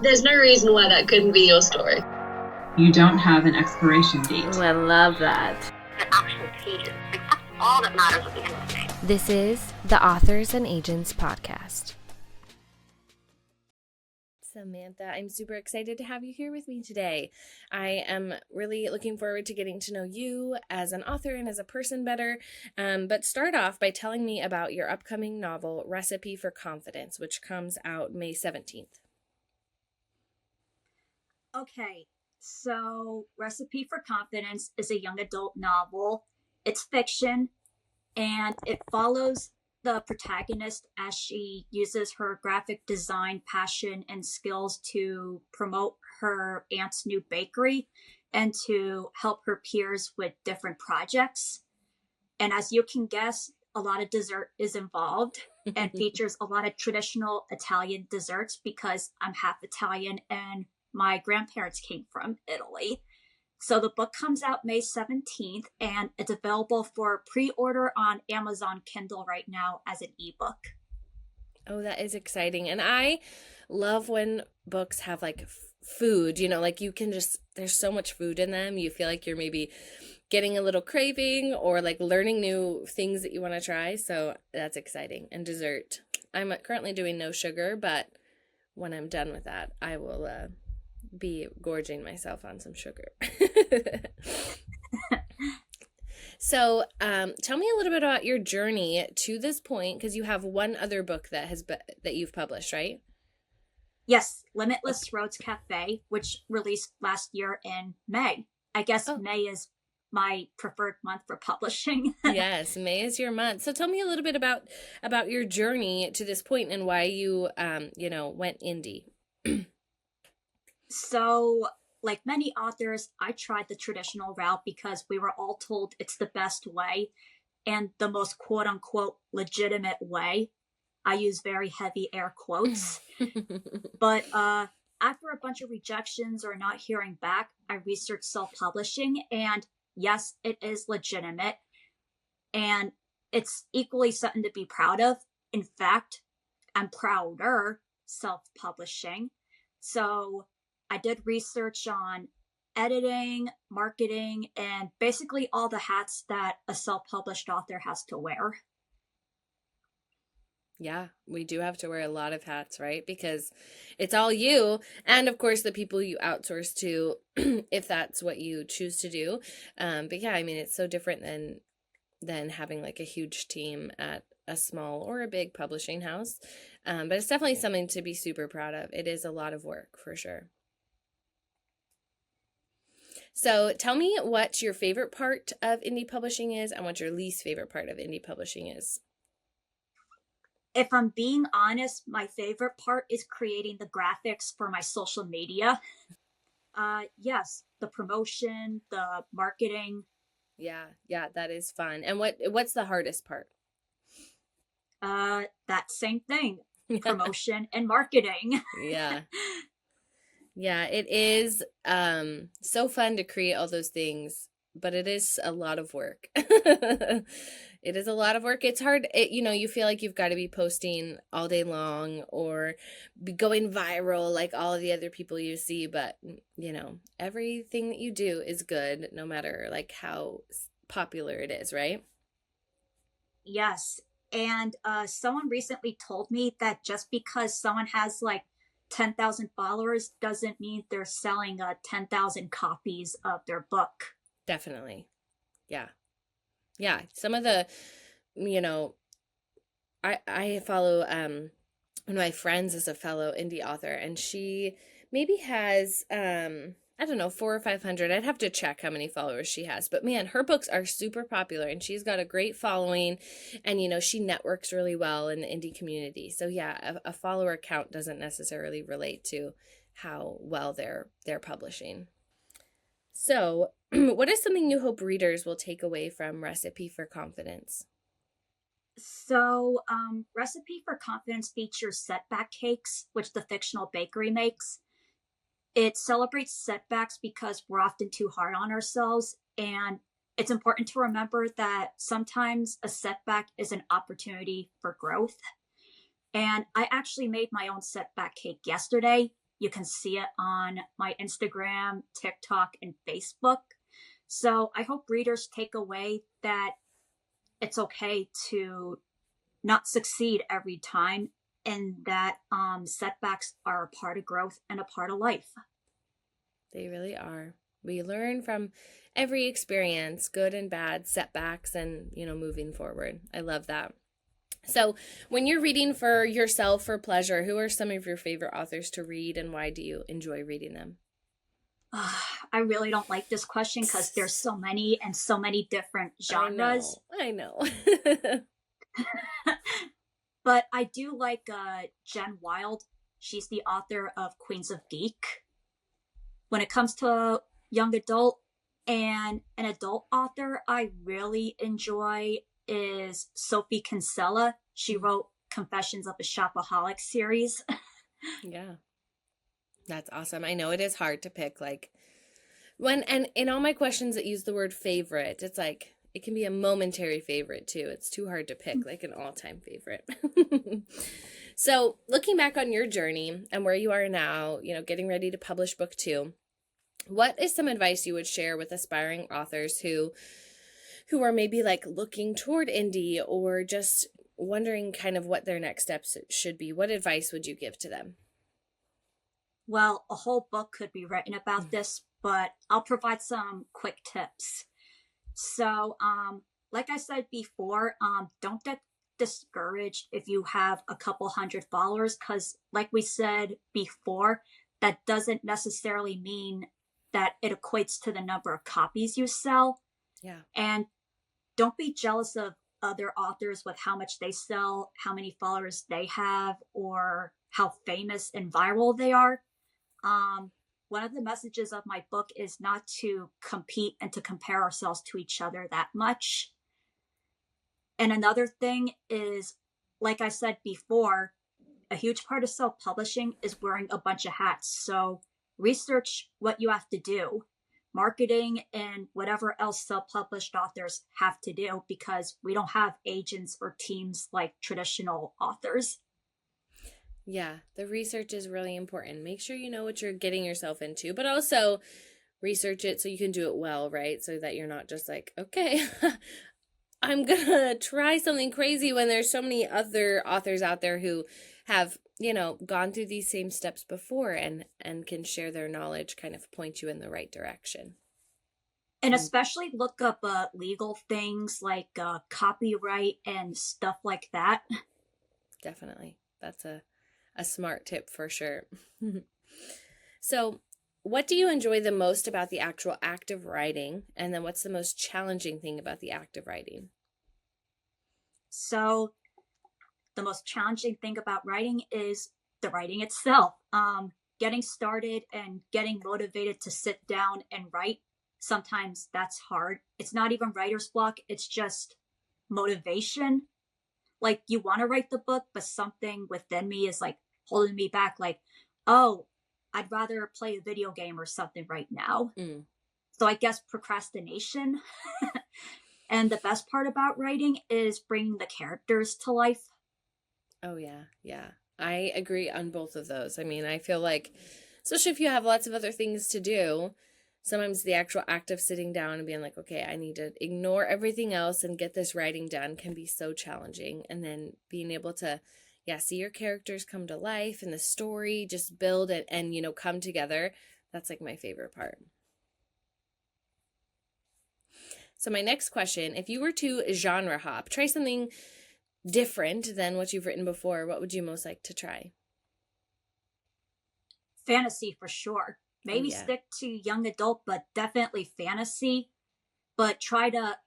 There's no reason why that couldn't be your story. You don't have an expiration date. I love that. The actual pages. Like, that's all that matters at the end of the day. This is the Authors and Agents podcast. Samantha, I'm super excited to have you here with me today. I am really looking forward to getting to know you as an author and as a person better. But start off by telling me about your upcoming novel, Recipe for Confidence, which comes out May 17th. Okay, so Recipe for Confidence is a young adult novel. It's fiction, and it follows the protagonist as she uses her graphic design passion and skills to promote her aunt's new bakery and to help her peers with different projects. And as you can guess, a lot of dessert is involved and features a lot of traditional Italian desserts because I'm half Italian and my grandparents came from Italy. So the book comes out May 17th, and it's available for pre-order on Amazon Kindle right now as an ebook. Oh, that is exciting. And I love when books have like food, like you can just, there's so much food in them. You feel like you're maybe getting a little craving or like learning new things that you want to try. So that's exciting. And dessert. I'm currently doing no sugar, but when I'm done with that, I will be gorging myself on some sugar. So tell me a little bit about your journey to this point, because you have one other book that you've published, right? Yes, Limitless Roads Cafe, which released last year in May. I guess May is my preferred month for publishing. Yes, May is your month. So tell me a little bit about your journey to this point and why you went indie. So, like many authors, I tried the traditional route because we were all told it's the best way and the most quote unquote legitimate way. I use very heavy air quotes. But after a bunch of rejections or not hearing back, I researched self-publishing, and yes, it is legitimate. And it's equally something to be proud of. In fact, I'm prouder self-publishing. So I did research on editing, marketing, and basically all the hats that a self-published author has to wear. Yeah, we do have to wear a lot of hats, right? Because it's all you, and of course the people you outsource to, if that's what you choose to do. But yeah, I mean, it's so different than having like a huge team at a small or a big publishing house. But it's definitely something to be super proud of. It is a lot of work for sure. So tell me what your favorite part of indie publishing is and what your least favorite part of indie publishing is. If I'm being honest, my favorite part is creating the graphics for my social media. Yes, the promotion, the marketing. Yeah, that is fun. And what's the hardest part? That same thing, promotion and marketing. Yeah. Yeah, it is so fun to create all those things, but it is a lot of work. It is a lot of work. It's hard. You feel like you've got to be posting all day long or be going viral like all of the other people you see. But, everything that you do is good no matter like how popular it is, right? Yes. And someone recently told me that just because someone has like 10,000 followers doesn't mean they're selling 10,000 copies of their book. Definitely. Yeah. Yeah. Some of the, I follow one of my friends is a fellow indie author, and she maybe has, I don't know, 400 or 500. I'd have to check how many followers she has. But man, her books are super popular and she's got a great following, and, she networks really well in the indie community. So yeah, a follower count doesn't necessarily relate to how well they're publishing. So what is something you hope readers will take away from Recipe for Confidence? So Recipe for Confidence features setback cakes, which the fictional bakery makes. It celebrates setbacks because we're often too hard on ourselves, and it's important to remember that sometimes a setback is an opportunity for growth. And I actually made my own setback cake yesterday. You can see it on my Instagram, TikTok, and Facebook. So I hope readers take away that it's okay to not succeed every time, and that setbacks are a part of growth and a part of life. They really are. We learn from every experience, good and bad, setbacks, and, moving forward. I love that. So when you're reading for yourself for pleasure, who are some of your favorite authors to read, and why do you enjoy reading them? I really don't like this question because there's so many and so many different genres. I know. But I do like Jen Wilde. She's the author of Queens of Geek. When it comes to young adult and an adult author I really enjoy is Sophie Kinsella. She wrote Confessions of a Shopaholic series. Yeah. That's awesome. I know it is hard to pick, and in all my questions that use the word favorite, it's like, it can be a momentary favorite too. It's too hard to pick like an all-time favorite. So looking back on your journey and where you are now, getting ready to publish book 2, what is some advice you would share with aspiring authors who are maybe looking toward indie or just wondering kind of what their next steps should be? What advice would you give to them? Well, a whole book could be written about this, but I'll provide some quick tips. So, like I said before, don't get discouraged if you have a couple hundred followers, because like we said before, that doesn't necessarily mean that it equates to the number of copies you sell. Yeah. And don't be jealous of other authors with how much they sell, how many followers they have, or how famous and viral they are. One of the messages of my book is not to compete and to compare ourselves to each other that much. And another thing is, like I said before, a huge part of self-publishing is wearing a bunch of hats. So research what you have to do, marketing and whatever else self-published authors have to do, because we don't have agents or teams like traditional authors. Yeah, the research is really important. Make sure you know what you're getting yourself into, but also research it so you can do it well, right? So that you're not just like, okay, I'm gonna try something crazy, when there's so many other authors out there who have, gone through these same steps before and can share their knowledge, kind of point you in the right direction. And especially look up legal things like copyright and stuff like that. Definitely. That's a smart tip for sure. So what do you enjoy the most about the actual act of writing? And then what's the most challenging thing about the act of writing? So the most challenging thing about writing is the writing itself. Getting started and getting motivated to sit down and write, sometimes that's hard. It's not even writer's block. It's just motivation. Like, you want to write the book, but something within me is holding me back. Oh, I'd rather play a video game or something right now. So I guess procrastination. And the best part about writing is bringing the characters to life. Oh, yeah. Yeah. I agree on both of those. I mean, I feel like, especially if you have lots of other things to do, sometimes the actual act of sitting down and being like, okay, I need to ignore everything else and get this writing done can be so challenging. And then being able to, see your characters come to life and the story just build and come together. That's my favorite part. So my next question, if you were to genre hop, try something different than what you've written before, what would you most like to try? Fantasy for sure. Maybe stick to young adult, but definitely fantasy. But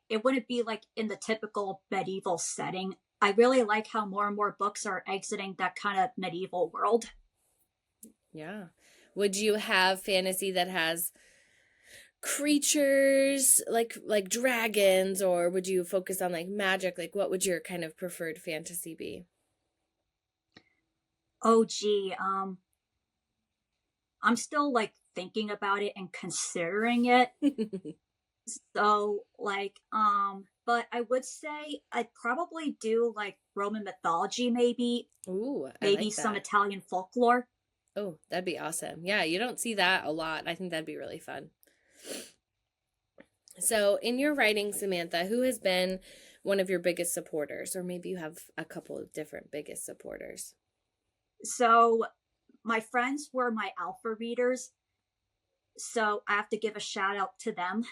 it wouldn't be in the typical medieval setting. I really like how more and more books are exiting that kind of medieval world. Yeah. Would you have fantasy that has creatures like dragons, or would you focus on magic? What would your kind of preferred fantasy be? Oh gee, I'm still thinking about it and considering it. So but I would say I'd probably do Roman mythology, maybe. Ooh, maybe some Italian folklore. Oh, that'd be awesome. Yeah, you don't see that a lot. I think that'd be really fun. So in your writing, Samantha, who has been one of your biggest supporters? Or maybe you have a couple of different biggest supporters. So my friends were my alpha readers, so I have to give a shout out to them.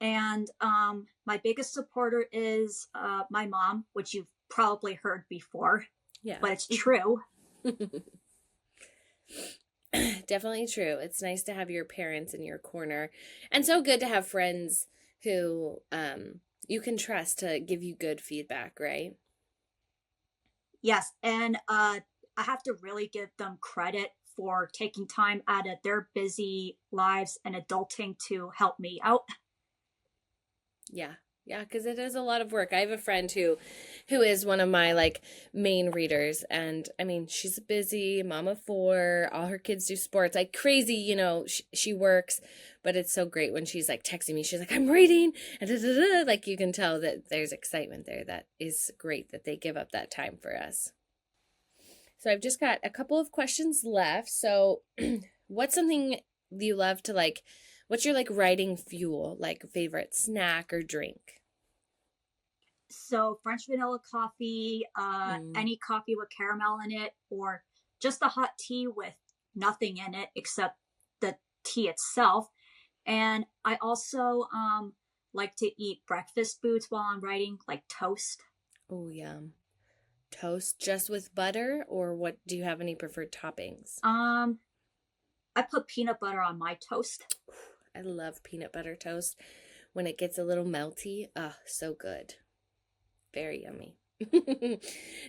And my biggest supporter is my mom, which you've probably heard before. Yeah. But it's true. Definitely true. It's nice to have your parents in your corner, and so good to have friends who you can trust to give you good feedback, right? Yes, and I have to really give them credit for taking time out of their busy lives and adulting to help me out. Yeah. Yeah, because it is a lot of work. I have a friend who is one of my like main readers, and I mean, she's a busy mom of 4. All her kids do sports like crazy, you know. She works, but it's so great when she's like texting me. She's like, "I'm reading," and like you can tell that there's excitement there. That is great that they give up that time for us. So I've just got a couple of questions left. So, what's something you love to like? What's your like writing fuel, like favorite snack or drink? So French vanilla coffee, any coffee with caramel in it, or just a hot tea with nothing in it except the tea itself. And I also like to eat breakfast foods while I'm writing, like toast. Oh, yum. Toast just with butter, or what? Do you have any preferred toppings? I put peanut butter on my toast. I love peanut butter toast when it gets a little melty. Oh, so good. Very yummy.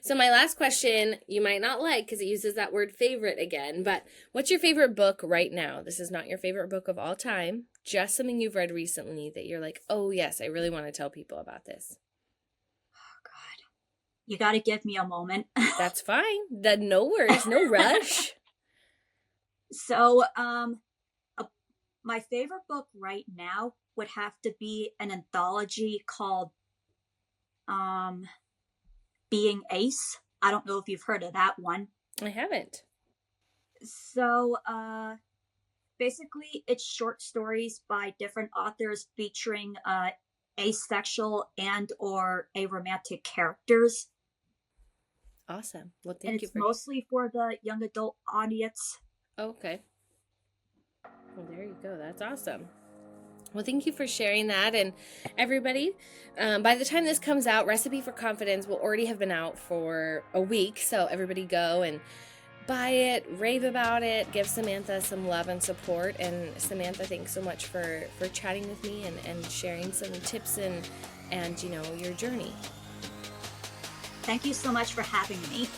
So my last question, you might not like because it uses that word favorite again, but what's your favorite book right now? This is not your favorite book of all time, just something you've read recently that you're like, oh yes, I really want to tell people about this. Oh God, you got to give me a moment. That's fine. No worries, no rush. So, my favorite book right now would have to be an anthology called Being Ace. I don't know if you've heard of that one. I haven't. So basically it's short stories by different authors featuring asexual and or aromantic characters. Awesome. Well, and it's mostly for the young adult audience. Okay. Well, there you go. That's awesome. Well, thank you for sharing that. And everybody, by the time this comes out, Recipe for Confidence will already have been out for a week. So everybody go and buy it, rave about it, give Samantha some love and support. And Samantha, thanks so much for chatting with me and sharing some tips and, you know, your journey. Thank you so much for having me.